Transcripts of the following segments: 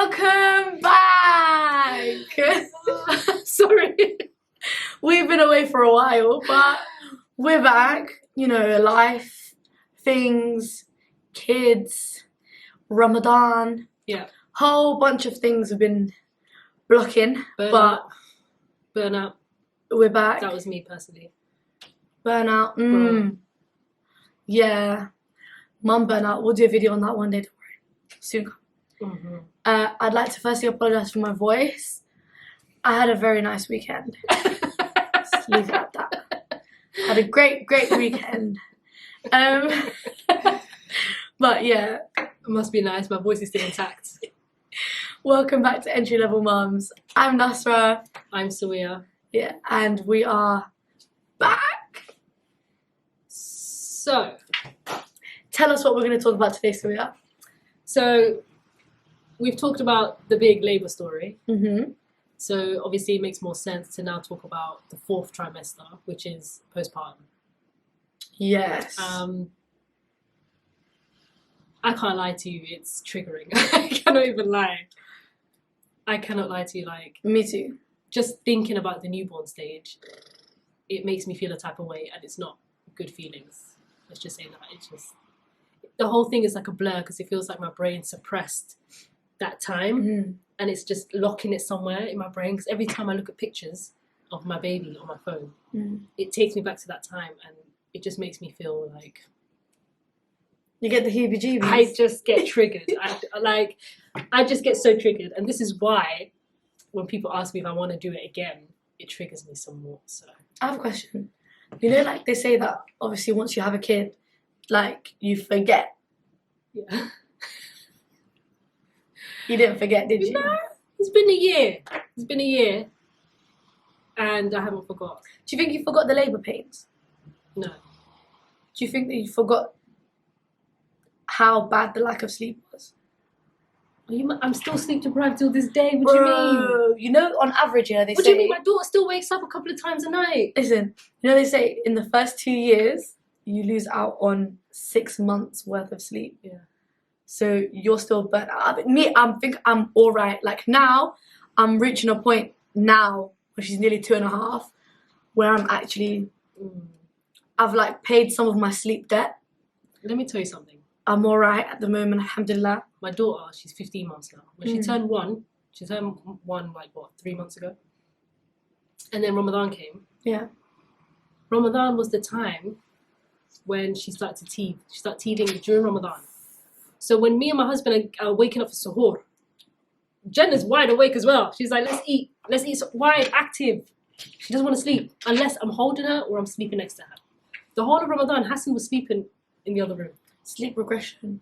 Welcome back! Sorry. We've been away for a while, but we're back. You know, life, things, kids, Ramadan. Yeah. Whole bunch of things have been blocking, but burnout. We're back. That was me personally. Burnout. Yeah. Mum burnout. We'll do a video on that one day. Don't worry. Soon. Mm-hmm. I'd like to firstly apologise for my voice. I had a very nice weekend. Just leave it at that. Had a great weekend. But yeah. It must be nice. My voice is still intact. Welcome back to Entry Level Mums. I'm Nasra. I'm Sawia. Yeah, and we are back. So, tell us what we're going to talk about today, Sawia. So, we've talked about the big labour story. Mm-hmm. So, obviously, it makes more sense to now talk about the 4th trimester, which is postpartum. Yes. I can't lie to you, it's triggering. I cannot even lie. I cannot lie to you, like... Me too. Just thinking about the newborn stage, it makes me feel a type of way, and it's not good feelings. Let's just say that. It's just... The whole thing is like a blur, because it feels like my brain suppressed that time, and it's just locking it somewhere in my brain, because every time I look at pictures of my baby on my phone, it takes me back to that time, and it just makes me feel like... You get the heebie-jeebies. I just get triggered. I just get so triggered. And this is why when people ask me if I want to do it again, it triggers me some more. So I have a question. You know, like they say that obviously once you have a kid, like you forget. Yeah. You didn't forget, did you? No. It's been a year. It's been a year. And I haven't forgot. Do you think you forgot the labour pains? No. Do you think that you forgot how bad the lack of sleep was? I'm still sleep deprived till this day. What do you mean? You know, on average, yeah, they say... What do you mean? My daughter still wakes up a couple of times a night. Listen, you know, they say in the first 2 years, you lose out on 6 months worth of sleep. Yeah. So you're still burnt out. I think I'm all right. Like now, I'm reaching a point now, which is nearly 2.5, where I'm actually... I've like paid some of my sleep debt. Let me tell you something. I'm all right at the moment, alhamdulillah. My daughter, she's 15 months now. When she turned one like what, 3 months ago? And then Ramadan came. Yeah. Ramadan was the time when she started to teeth. She started teething during Ramadan. So when me and my husband are waking up for suhoor, Jen is wide awake as well. She's like, let's eat, wide, active. She doesn't want to sleep unless I'm holding her or I'm sleeping next to her. The whole of Ramadan, Hassan was sleeping in the other room. Sleep regression.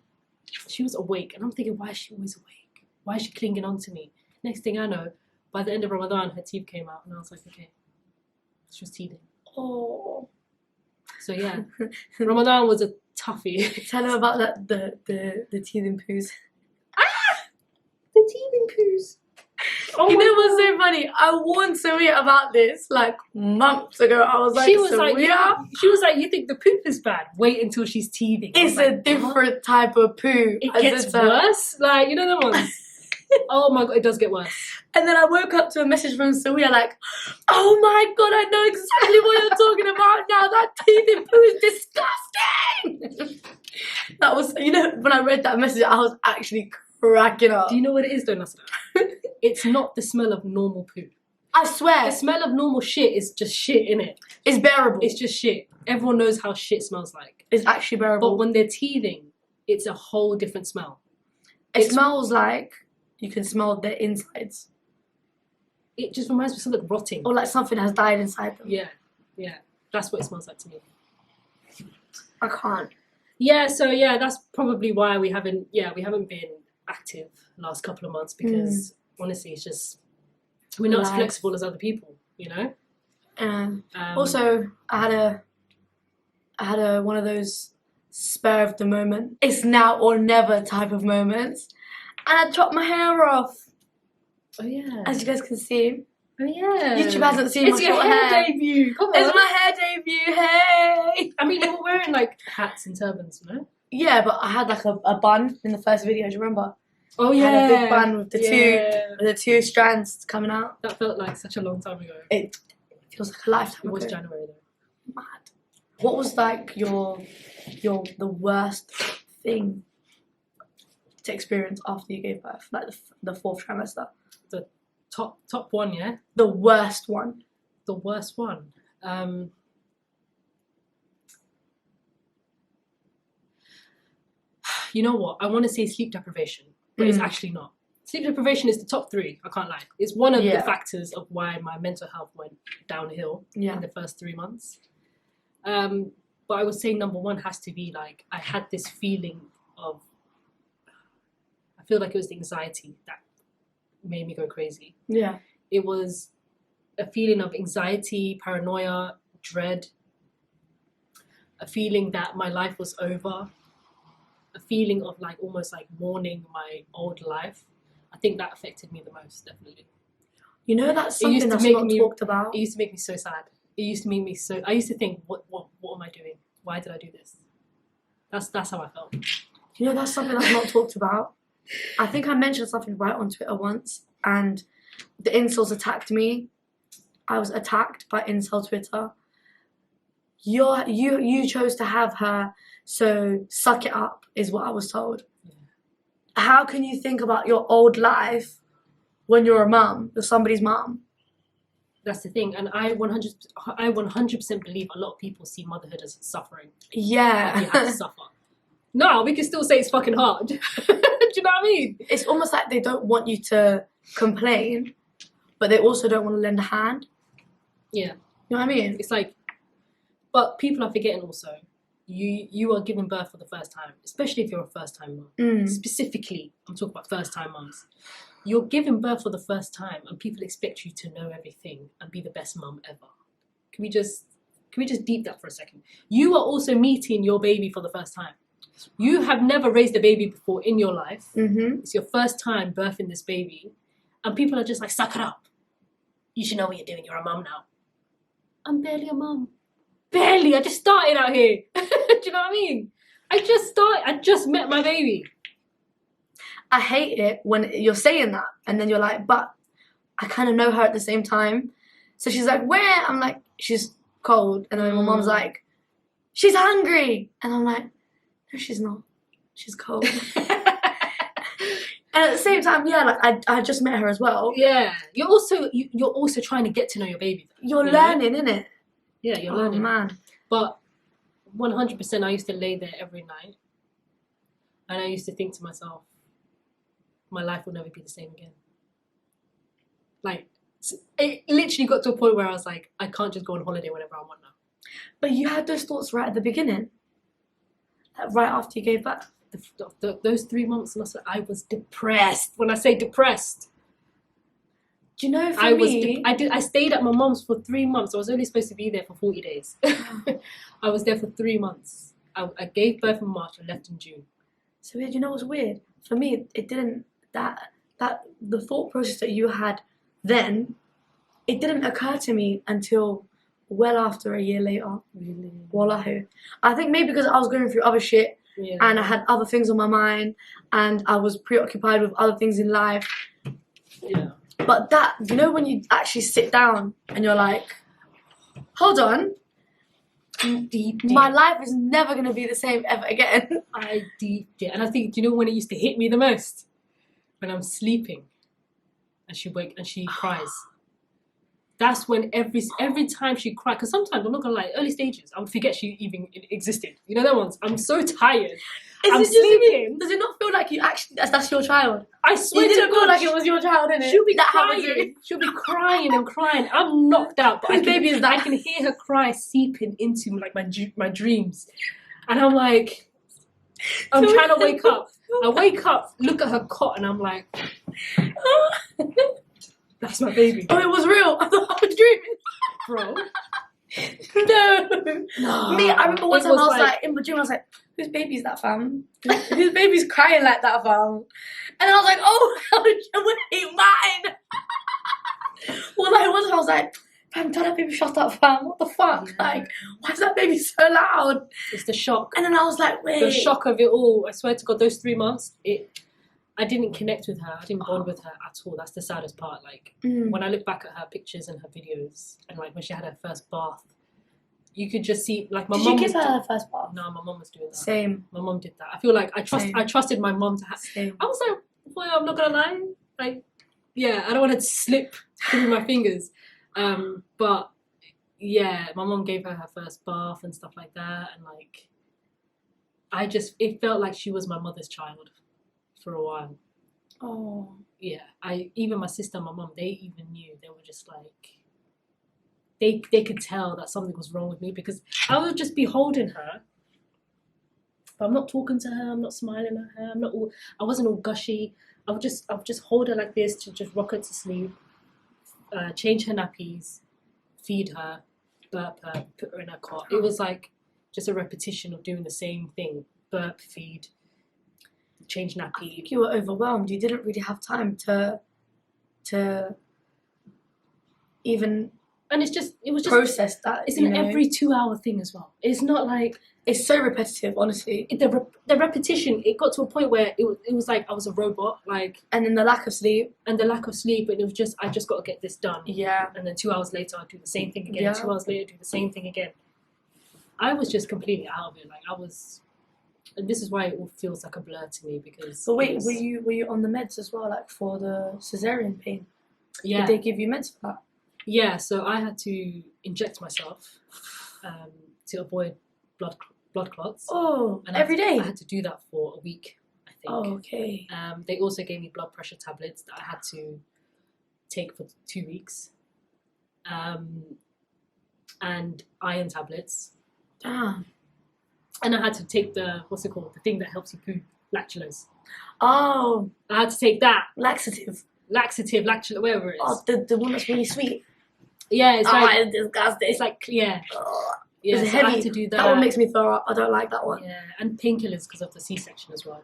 She was awake, and I'm thinking, why is she always awake? Why is she clinging on to me? Next thing I know, by the end of Ramadan, her teeth came out, and I was like, okay, she was teething. Oh. So yeah, Ramadan was a toughie. Tell her about that the teething poos. The teething poos. Oh, you know what's so funny? I warned Sawia about this like months ago. I was like, she was Sawia, like, you think the poop is bad? Wait until she's teething. It's a different type of poo. It gets worse. Like, you know the ones. Oh my god, it does get worse. And then I woke up to a message from Sawia like, oh my god, I know exactly what you're talking about now. That teething poo is disgusting. That was, you know, when I read that message, I was actually cracking up. Do you know what it is though, Nasra? It's not the smell of normal poo. I swear. The smell of normal shit is just shit, innit? It's bearable. It's just shit. Everyone knows how shit smells like. It's actually bearable. But when they're teething, it's a whole different smell. It smells like you can smell their insides. It just reminds me of something rotting. Or like something has died inside them. Yeah, yeah. That's what it smells like to me. I can't. Yeah, so yeah, that's probably why we haven't been active the last couple of months, because honestly, it's just, we're not as flexible as other people, you know? Also, I had a one of those spur of the moment, it's now or never type of moments, and I chopped my hair off. Oh yeah. As you guys can see. Oh yeah. YouTube hasn't seen my short hair debut. Come on. It's my hair debut. Hey. I mean, you were wearing like hats and turbans, you know? Yeah, but I had like a bun in the first video. Do you remember? Oh Had yeah, a big bun with the two strands coming out. That felt like such a long time ago. It feels like a lifetime It was ago. January though. Mad. What was like the worst thing to experience after you gave birth, like the fourth trimester? The top one, yeah. The worst one. The worst one. You know what? I want to say sleep deprivation, but it's actually not. Sleep deprivation is the top 3. I can't lie. It's one of the factors of why my mental health went downhill in the first 3 months. But I would say number 1 has to be like I had this feeling of. I feel like it was the anxiety that made me go crazy. Yeah. It was a feeling of anxiety, paranoia, dread. A feeling that my life was over. A feeling of like almost like mourning my old life. I think that affected me the most, definitely. You know, that's something that's not talked about. It used to make me so sad. It used to make me so. I used to think, what am I doing? Why did I do this? That's how I felt. You know, that's something that's not talked about. I think I mentioned something right on Twitter once, and the incels attacked me. I was attacked by incel Twitter. You chose to have her, so suck it up, is what I was told. Yeah. How can you think about your old life when you're a mum, you're somebody's mum? That's the thing, and I 100% believe a lot of people see motherhood as suffering. Yeah. Like you have to suffer. No, we can still say it's fucking hard. Do you know what I mean? It's almost like they don't want you to complain, but they also don't want to lend a hand. Yeah. You know what I mean? It's like, but people are forgetting also, you are giving birth for the first time, especially if you're a first-time mum. Specifically, I'm talking about first-time mums. You're giving birth for the first time, and people expect you to know everything and be the best mum ever. Can we just deep that for a second? You are also meeting your baby for the first time. You have never raised a baby before in your life. It's your first time birthing this baby, and people are just like, suck it up. You should know what you're doing. You're a mum now. I'm barely a mum. Barely. I just started out here. Do you know what I mean? I just met my baby. I hate it when you're saying that, and then you're like, but I kind of know her at the same time. So she's like, where? I'm like, she's cold. And then my mom's like, she's hungry. And I'm like, no, she's not. She's cold. And at the same time, yeah, like I just met her as well. Yeah. You're also trying to get to know your baby. You're learning, innit? Yeah, you're learning. Oh, man. But 100% I used to lay there every night. And I used to think to myself, my life will never be the same again. Like, it literally got to a point where I was like, I can't just go on holiday whenever I want now. But you had those thoughts right at the beginning? Like right after you gave birth? Those 3 months, I was depressed. When I say depressed, do you know, I stayed at my mom's for 3 months. I was only supposed to be there for 40 days. I was there for 3 months. I gave birth in March and left in June. So weird. You know what's weird? For me, it didn't. That the thought process that you had then, it didn't occur to me until well after a year later. Really? Wallahi. I think maybe because I was going through other shit. Yeah. And I had other things on my mind, and I was preoccupied with other things in life. Yeah. But that, you know, when you actually sit down and you're like, hold on, deep. My life is never going to be the same ever again. I deeped it. And I think, do you know when it used to hit me the most? When I'm sleeping and she cries. That's when every time she cried, because sometimes, I'm not gonna lie, early stages, I would forget she even existed. You know that ones? I'm so tired. I'm sleeping. Does it not feel like you actually, that's your child? I swear you didn't feel like it was your child, innit? She'll be crying. She'll be crying and crying. I'm knocked out, but I can hear her cry seeping into like my dreams. And I'm like, I'm trying to wake up. I wake up, look at her cot, and I'm like, that's my baby. Oh, it was real. I thought I was dreaming. Bro. No. Me, I remember one time I was like, in my dream, I was like, whose baby is that, fam? Whose baby's crying like that, fam? And I was like, oh, wait, mine. Well, like, one time I was like, fam, tell that baby shut up, fam. What the fuck? Yeah. Like, why is that baby so loud? It's the shock. And then I was like, wait. The shock of it all. I swear to God, those 3 months, I didn't connect with her. I didn't bond with her at all. That's the saddest part. Like when I look back at her pictures and her videos, and like when she had her first bath, you could just see like my mom. Did you give her her first bath? No, my mom was doing that. Same. My mom did that. I feel like I trusted my mom to have. Same. I was like, boy, I'm not gonna lie. Like, yeah, I don't want to slip through my fingers. But yeah, my mom gave her first bath and stuff like that, and like, it felt like she was my mother's child for a while. Oh. Yeah, even my sister and my mom, they even knew. They were just like, they could tell that something was wrong with me because I would just be holding her, but I'm not talking to her. I'm not smiling at her. I wasn't all gushy. I would just hold her like this to just rock her to sleep, change her nappies, feed her, burp her, put her in her cot. It was like just a repetition of doing the same thing: burp, feed, change nappy. I think you were overwhelmed. You didn't really have time to even. And it was just process that. It's an every 2 hour thing as well. It's not like it's so repetitive. Honestly, the repetition. It got to a point where it was like I was a robot. Like, and then the lack of sleep, and it was just I just got to get this done. Yeah. And then 2 hours later, I'd do the same thing again. Yeah. 2 hours later, do the same thing again. I was just completely out of it. Like I was, and this is why it all feels like a blur to me because. But wait, were you on the meds as well, like for the cesarean pain? Yeah. Did they give you meds for that? Yeah, so I had to inject myself to avoid blood clots. Oh, and every day? I had to do that for a week, I think. Oh, okay. They also gave me blood pressure tablets that I had to take for 2 weeks. And iron tablets. Damn. And I had to take the thing that helps you poo, lactulose. Oh. I had to take that. Laxative, lactulose, whatever it is. Oh, the one that's really sweet. Yeah, it's like it's disgusting. It's like yeah. Yeah, it's so heavy. I had to do that. That one makes me throw up. I don't like that one. Yeah, and painkillers because of the C-section as well.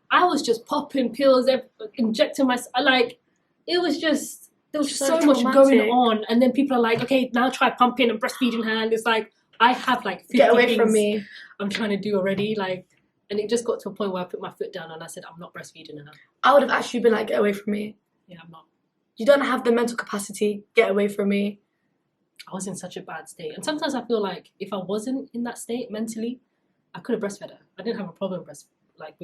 I was just popping pills, injecting myself. Like, it was just, there was so much going on. And then people are like, okay, now try pumping and breastfeeding her. And it's like, I have like 50 Get away things from me. I'm trying to do already. Like, and it just got to a point where I put my foot down and I said, I'm not breastfeeding her. I would have actually been like, get away from me. Yeah, I'm not. You don't have the mental capacity. Get away from me. I was in such a bad state. And sometimes I feel like if I wasn't in that state mentally, I could have breastfed her. I didn't have a problem with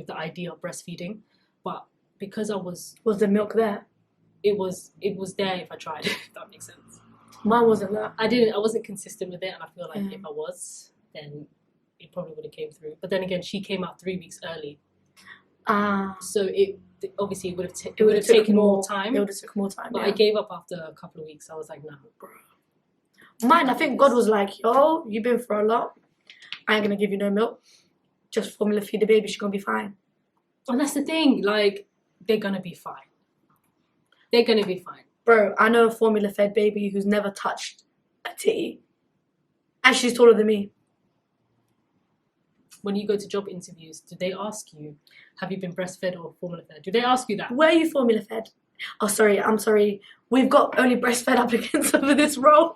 the idea of breastfeeding. But because I was... Was the milk there? It was there if I tried, if that makes sense. Mine wasn't there. I wasn't consistent with it, and I feel like if I was, then it probably would have came through. But then again, she came out 3 weeks early. So it obviously would have taken more time. It would have taken more time. But I gave up after a couple of weeks. I was like, no. Mine, I think God was like, yo, you've been through a lot. I ain't going to give you no milk. Just formula feed the baby. She's going to be fine. And that's the thing. Like, they're going to be fine. They're going to be fine. Bro, I know a formula fed baby who's never touched a titty. And she's taller than me. When you go to job interviews, do they ask you, have you been breastfed or formula fed? Do they ask you that? Where are you formula fed? Oh, sorry, I'm sorry. We've got only breastfed applicants over this role.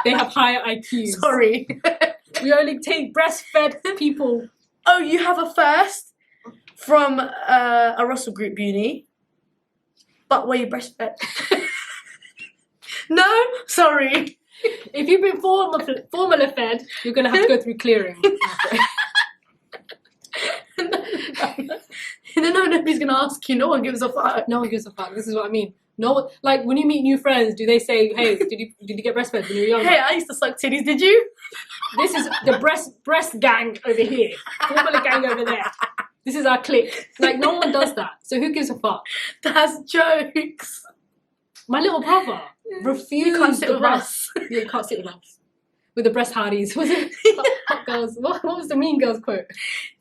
They have higher IQs. Sorry. We only take breastfed people. Oh, you have a first from a Russell Group uni, but were you breastfed? No? Sorry. If you've been formula fed, you're going to have to go through clearing. No, nobody's going to ask you. No one gives a fuck. No one gives a fuck. This is what I mean. No one, like when you meet new friends, do they say, hey, did you get breastfed when you were younger? Hey, I used to suck titties, did you? This is the breast gang over here. Formula gang over there. This is our clique. Like, no one does that. So who gives a fuck? That's jokes. My little brother refused. You can't sit with us. Yeah, you can't sit with us. With the breast hardies. Was it hot girls? What was the Mean Girls quote?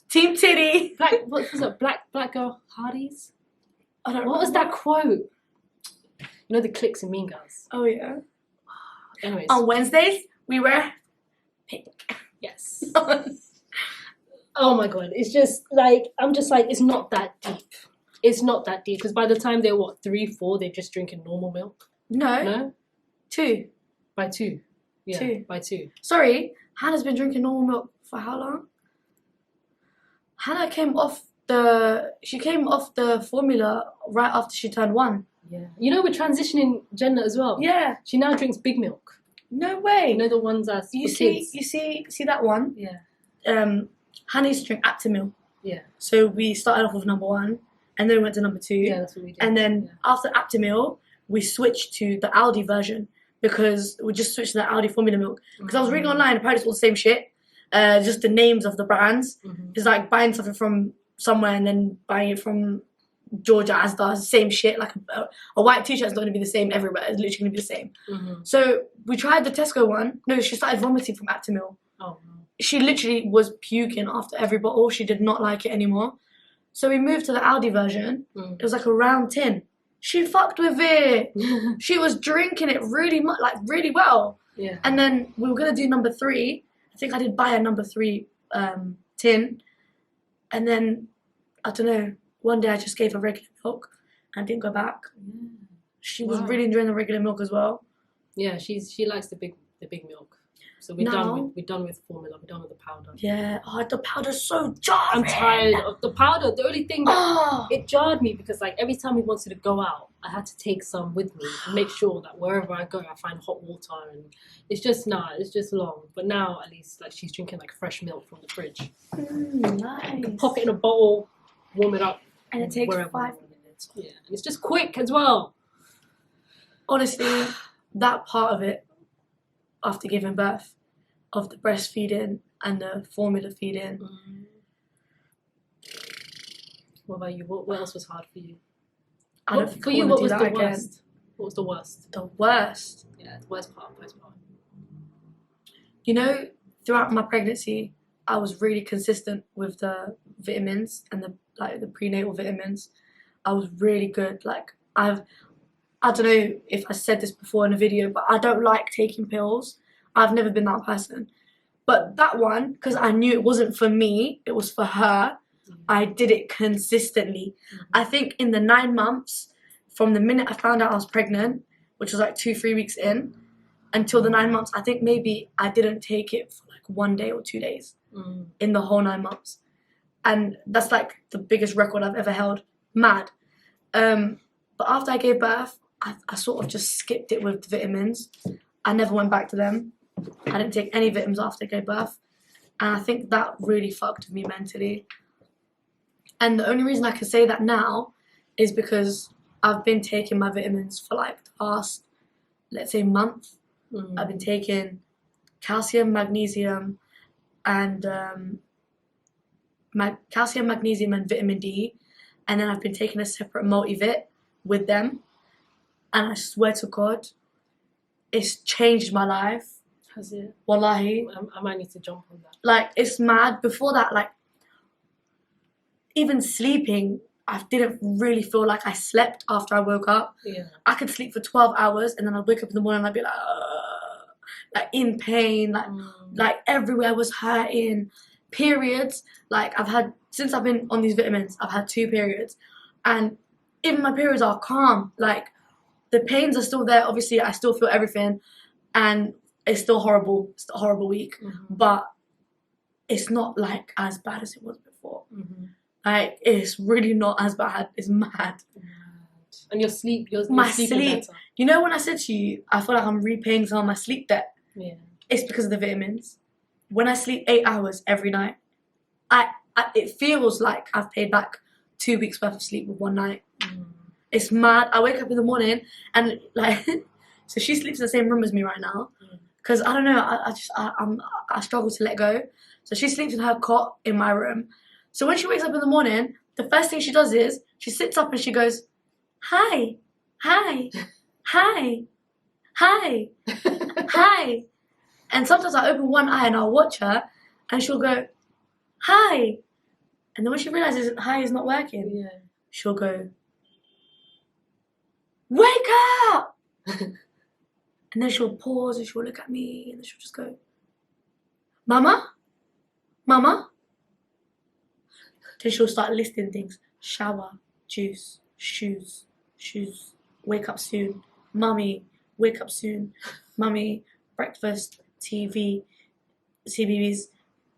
Team titty. What was it? Black girl hardies? I don't know. What was that quote? You know the cliques in Mean Girls? Oh, yeah. Anyways. On Wednesdays, we wear pink. Yes. Oh my God. It's just like, I'm just like, it's not that deep. It's not that deep. Because by the time they're, 3, 4, they're just drinking normal milk. No? 2. By 2. Yeah, 2. by 2. Sorry, Hannah's been drinking normal milk for how long? Hannah came off she came off the formula right after she turned 1. Yeah. You know, we're transitioning gender as well. Yeah. She now drinks big milk. No way. You know, the ones that's for kids. You see that one? Yeah. Hannah used to drink Aptamil. Yeah. So we started off with number 1, and then we went to number 2. Yeah, that's what we did. And then after Aptamil, we switched to the Aldi version because we just switched to the Aldi formula milk. Because I was reading online, apparently it's all the same shit. Just the names of the brands. It's like buying something from somewhere and then buying it from Georgia Asda, same shit. Like a white t-shirt is not going to be the same everywhere. It's literally going to be the same. So we tried the Tesco one. No, she started vomiting from Aptamil. Oh, no. She literally was puking after every bottle. She did not like it anymore. So we moved to the Aldi version. It was like a round tin. She fucked with it. She was drinking it really much, like really well. Yeah. And then we were going to do number 3. I think I did buy a number 3 tin. And then, I don't know, one day I just gave her regular milk and didn't go back. She was really enjoying the regular milk as well. Yeah, she likes the big milk. So we're done with formula. We're done with the powder. Yeah. Oh, the powder's so jarring. I'm tired of the powder. The only thing that it jarred me because like every time we wanted to go out, I had to take some with me and make sure that wherever I go, I find hot water, and it's just long. But now at least like she's drinking like fresh milk from the fridge. Nice. Pop it in a bowl, warm it up, and it takes 5 minutes. Yeah, and it's just quick as well. Honestly, that part of it, after giving birth, of the breastfeeding and the formula feeding. What about you? What else was hard for you? I don't think for I you, want what to do was that the again. worst? What was the worst? The worst. Yeah, the worst part. You know, throughout my pregnancy, I was really consistent with the vitamins and the prenatal vitamins. I was really good. Like I don't know if I said this before in a video, but I don't like taking pills. I've never been that person. But that one, because I knew it wasn't for me, it was for her, I did it consistently. I think in the 9 months, from the minute I found out I was pregnant, which was like 2-3 weeks in, until the 9 months, I think maybe I didn't take it for like 1 day or 2 days in the whole 9 months. And that's like the biggest record I've ever held. Mad. But after I gave birth, I sort of just skipped it with the vitamins. I never went back to them. I didn't take any vitamins after I gave birth. And I think that really fucked with me mentally. And the only reason I can say that now is because I've been taking my vitamins for like the past, let's say, month. I've been taking calcium, magnesium, and calcium, magnesium, and vitamin D. And then I've been taking a separate multivit with them. And I swear to God, it's changed my life. Has it? Wallahi. I might need to jump on that. Like, it's mad. Before that, like, even sleeping, I didn't really feel like I slept after I woke up. Yeah. I could sleep for 12 hours and then I'd wake up in the morning and I'd be like in pain, like everywhere was hurting. Periods, like since I've been on these vitamins, I've had 2 periods. And even my periods are calm. Like, the pains are still there. Obviously, I still feel everything. And it's still horrible. It's a horrible week. But it's not like as bad as it was before. Like, it's really not as bad. It's mad. And your sleep, my sleeping sleep. better. You know when I said to you, I feel like I'm repaying some of my sleep debt? Yeah. It's because of the vitamins. When I sleep 8 hours every night, it feels like I've paid back 2 weeks worth of sleep with 1 night. It's mad. I wake up in the morning and like, so she sleeps in the same room as me right now. Because I don't know, I struggle to let go. So she sleeps in her cot in my room. So when she wakes up in the morning, the first thing she does is she sits up and she goes, hi, hi, hi, hi, hi. And sometimes I open one eye and I'll watch her and she'll go, hi. And then when she realizes hi is not working, she'll go, wake up. And then she'll pause and she'll look at me and then she'll just go, Mama? Mama? Then she'll start listing things. Shower, juice, shoes, wake up soon. Mummy, wake up soon. Mummy, breakfast, TV, CBeebies,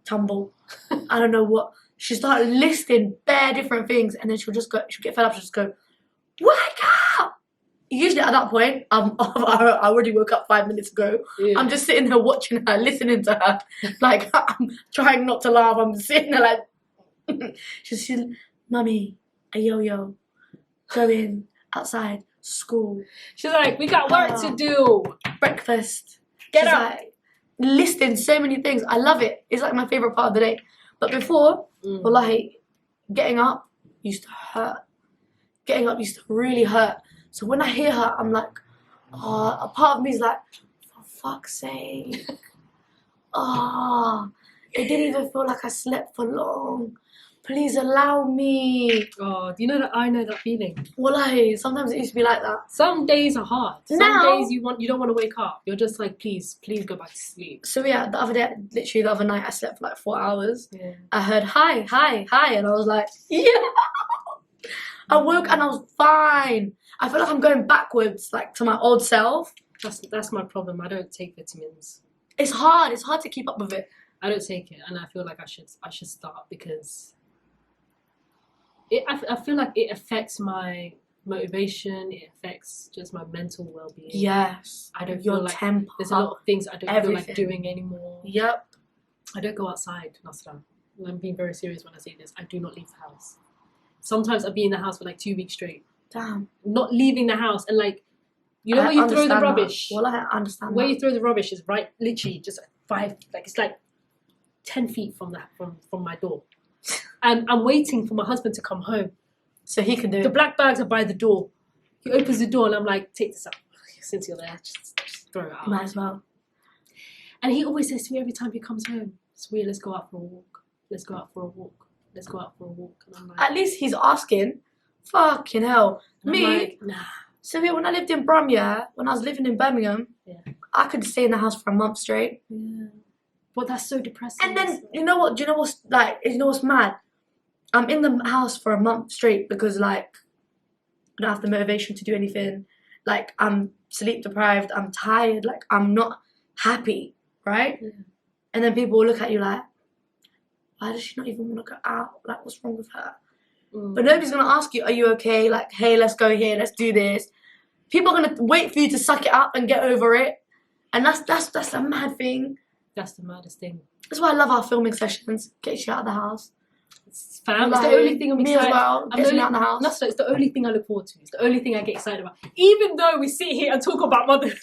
tumble. I don't know what. She'll start listing bare different things, and then she'll get fed up, she'll just go, wake up! Usually at that point, I already woke up 5 minutes ago. Yeah. I'm just sitting there watching her, listening to her. Like, I'm trying not to laugh. I'm sitting there like, she's Mummy, a yo-yo, going outside, school. She's like, we got work to do. Breakfast. Get up. Like, listing so many things. I love it. It's like my favourite part of the day. But before, wallahi, getting up used to hurt. Getting up used to really hurt. So when I hear her, I'm like, oh, a part of me is like, for fuck's sake. Oh, it didn't even feel like I slept for long. Please allow me. Oh, do you know that I know that feeling? Wallahi, sometimes it used to be like that. Some days are hard. Some days you don't want to wake up. You're just like, please go back to sleep. So yeah, the other night, I slept for like 4 hours. Yeah. I heard hi, and I was like, yeah. I woke and I was fine. I feel like I'm going backwards, like to my old self. That's my problem. I don't take vitamins. It's hard. It's hard to keep up with it. I don't take it, and I feel like I should start because I feel like it affects my motivation. It affects just my mental well-being. Yes. I don't Your feel like temper, there's a lot of things I don't feel like doing anymore. Yep. I don't go outside, Nasra. I'm being very serious when I say this. I do not leave the house. Sometimes I'll be in the house for like 2 weeks straight. Damn. Not leaving the house, and like, you know where you throw the rubbish? Well, I understand where you throw the rubbish is right, literally just it's like 10 feet from my door. And I'm waiting for my husband to come home. So he can do it. The black bags are by the door. He opens the door and I'm like, take this out. Since you're there, just throw it out. Might as well. And he always says to me every time he comes home, Sweet, let's go out for a walk. Let's go out for a walk. Let's go out for a walk. And I'm like, at least he's asking. Fucking hell. Me, like, nah. So yeah, when I lived in Brum, when I was living in Birmingham, I could stay in the house for a month straight. Yeah. But that's so depressing. And then, you know what? Do you know what's mad? I'm in the house for a month straight because, like, I don't have the motivation to do anything. Like, I'm sleep deprived. I'm tired. Like, I'm not happy, right? Yeah. And then people will look at you like, why does she not even want to go out? Like, what's wrong with her? But nobody's going to ask you, are you okay? Like, hey, let's go here. Let's do this. People are going to wait for you to suck it up and get over it. And that's a mad thing. That's the maddest thing. That's why I love our filming sessions. Get you out of the house. It's fam. It's the only thing I'm excited about. Me as well. Get me out of the house. No, it's the only thing I look forward to. It's the only thing I get excited about. Even though we sit here and talk about motherhood.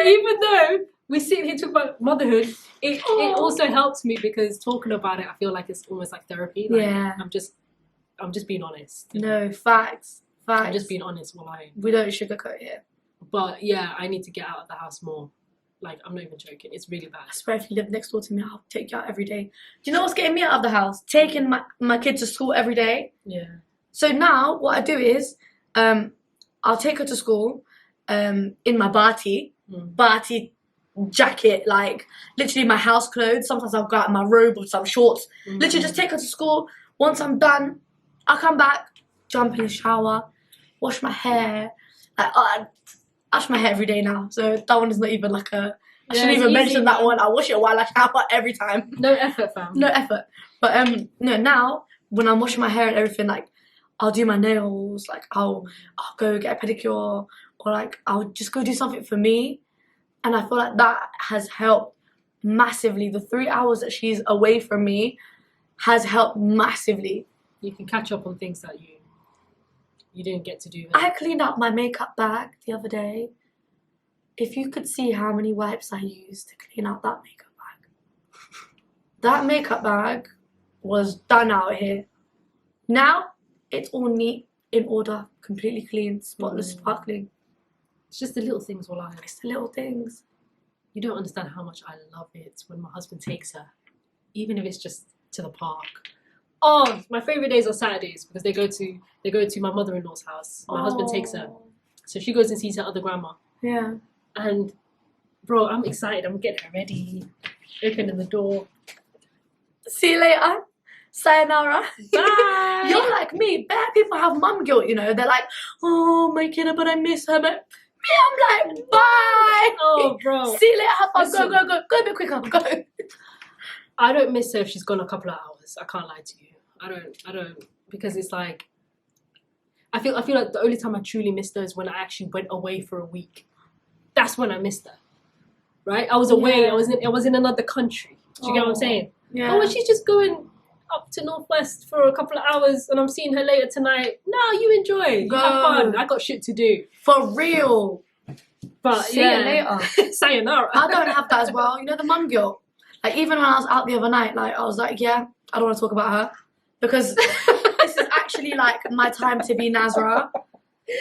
Even though we sit here and talk about motherhood, it also helps me because talking about it, I feel like it's almost like therapy. Like, yeah. I'm just being honest. No, facts. I'm just being honest. We don't sugarcoat here. But yeah, I need to get out of the house more. Like, I'm not even joking. It's really bad. I swear if you live next door to me, I'll take you out every day. Do you know what's getting me out of the house? Taking my kids to school every day. Yeah. So now what I do is I'll take her to school in my Bati jacket, like literally my house clothes. Sometimes I'll go out in my robe with some shorts. Literally just take her to school. Once I'm done, I'll come back, jump in the shower, wash my hair. Like, I wash my hair every day now. So that one is not even like I shouldn't even mention that one. I wash it while I shower every time. No effort, fam. No effort. But no, now when I'm washing my hair and everything, like I'll do my nails, like I'll go get a pedicure, or like I'll just go do something for me. And I feel like that has helped massively. The 3 hours that she's away from me has helped massively. You can catch up on things that you didn't get to do. I cleaned out my makeup bag the other day. If you could see how many wipes I used to clean out that makeup bag. That makeup bag was done out here. Now, it's all neat, in order, completely clean, spotless, sparkling. It's just the little things, Wallah. It's the little things. You don't understand how much I love it when my husband takes her. Even if it's just to the park. Oh, my favourite days are Saturdays because they go to my mother-in-law's house. My husband takes her. So she goes and sees her other grandma. Yeah. And bro, I'm excited. I'm getting her ready. Opening the door. See you later. Sayonara. Bye. You're like me. Bad people have mum guilt, you know. They're like, oh, my kid, but I miss her. But me, I'm like, bye. Oh, bro. See you later. Have fun. Go. Go a bit quicker. Go. I don't miss her if she's gone a couple of hours. I can't lie to you. I don't, because it's like, I feel like the only time I truly missed her is when I actually went away for a week. That's when I missed her. Right? I was away. Yeah. I was in another country. Do you get what I'm saying? Yeah. Oh, well, she's just going up to Northwest for a couple of hours and I'm seeing her later tonight. No, you enjoy. You Go. have fun. I got shit to do. For real. But See you later. Sayonara. I don't have that as well. You know, the mum guilt. Like, even when I was out the other night, like, I was like, yeah, I don't want to talk about her. Because this is actually, like, my time to be Nazra.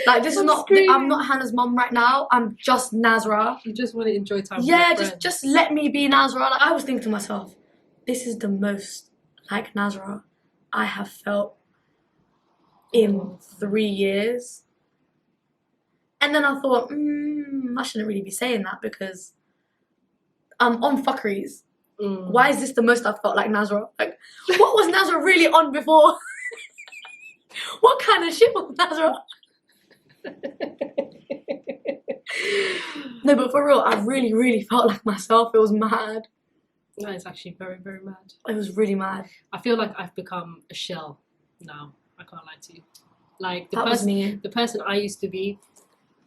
Like, this is not, I'm not Hannah's mum right now. I'm just Nazra. You just want to enjoy time with Yeah, your friends. just let me be Nazra. Like, I was thinking to myself, this is the most like Nazra I have felt in 3 years. And then I thought, I shouldn't really be saying that because I'm on fuckeries. Why is this the most I've felt like Nazra? Like, what was Nazra really on before? What kind of shit was Nazra? No, but for real, I really, really felt like myself. It was mad. That is actually very, very mad. It was really mad. I feel like I've become a shell now. I can't lie to you. Like the person I used to be,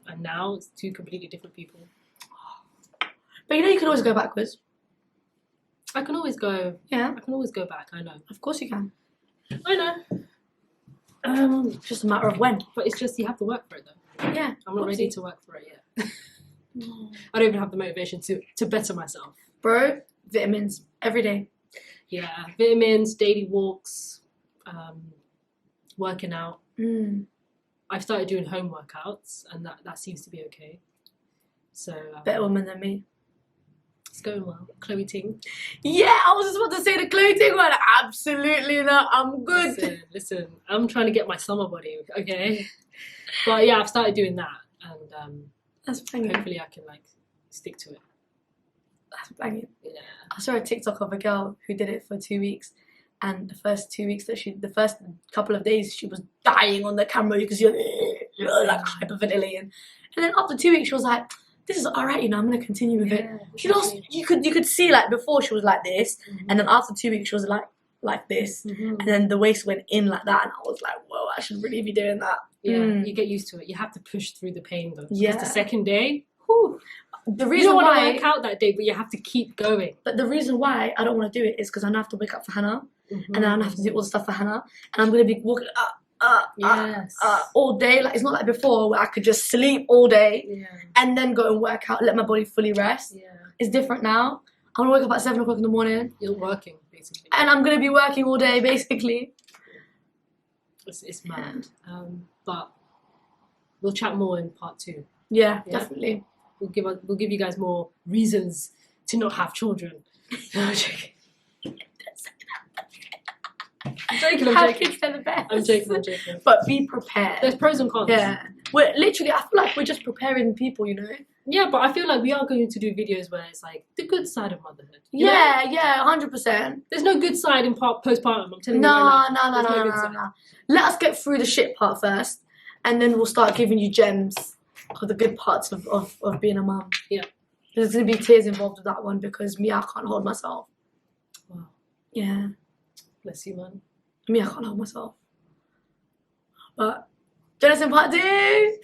and now it's two completely different people. But you know, you can always go backwards. I can always go. Yeah. I can always go back. I know. Of course you can. I know. It's just a matter of when. But it's just you have to work for it though. Yeah. I'm not ready to work for it yet. I don't even have the motivation to better myself. Bro, vitamins every day. Yeah, vitamins, daily walks, working out. I've started doing home workouts, and that seems to be okay. So better woman than me. It's going well. Chloe Ting. Yeah, I was just about to say the Chloe Ting one. Absolutely not. I'm good. Listen. I'm trying to get my summer body, okay? But yeah, I've started doing that, and that's banging. hopefully I can like stick to it. That's banging. Yeah. I saw a TikTok of a girl who did it for 2 weeks, and the first 2 weeks the first couple of days she was dying on the camera because you're like hyperventilating, and then after 2 weeks she was like, this is alright, you know, I'm gonna continue with it. She lost. You could see like before she was like this, and then after 2 weeks she was like this, and then the waist went in like that, and I was like, whoa, I should really be doing that. Yeah, you get used to it. You have to push through the pain though. Yeah. Because the second day, whew, the reason you don't want why to work out that day, but you have to keep going. But the reason why I don't want to do it is because I have to wake up for Hannah, and then I have to do all the stuff for Hannah, and I'm gonna be walking all day. Like, it's not like before where I could just sleep all day and then go and work out, let my body fully rest. Yeah. It's different now. I'm gonna wake up at 7 o'clock in the morning. You're working basically, and I'm gonna be working all day basically. It's mad. But we'll chat more in part 2. Yeah, definitely. We'll give you guys more reasons to not have children. No, I'm joking. I'm joking. They're the best. I'm joking. But be prepared. There's pros and cons. Yeah. We're literally, I feel like we're just preparing people, you know? Yeah, but I feel like we are going to do videos where it's like the good side of motherhood. Yeah, 100%. There's no good side in postpartum, I'm telling you right right now. No. Let us get through the shit part first, and then we'll start giving you gems of the good parts of being a mum. Yeah. There's going to be tears involved with that one because me, I can't hold myself. Wow. Yeah. Bless you, man. Me, I can't hold myself. But join us in part 2.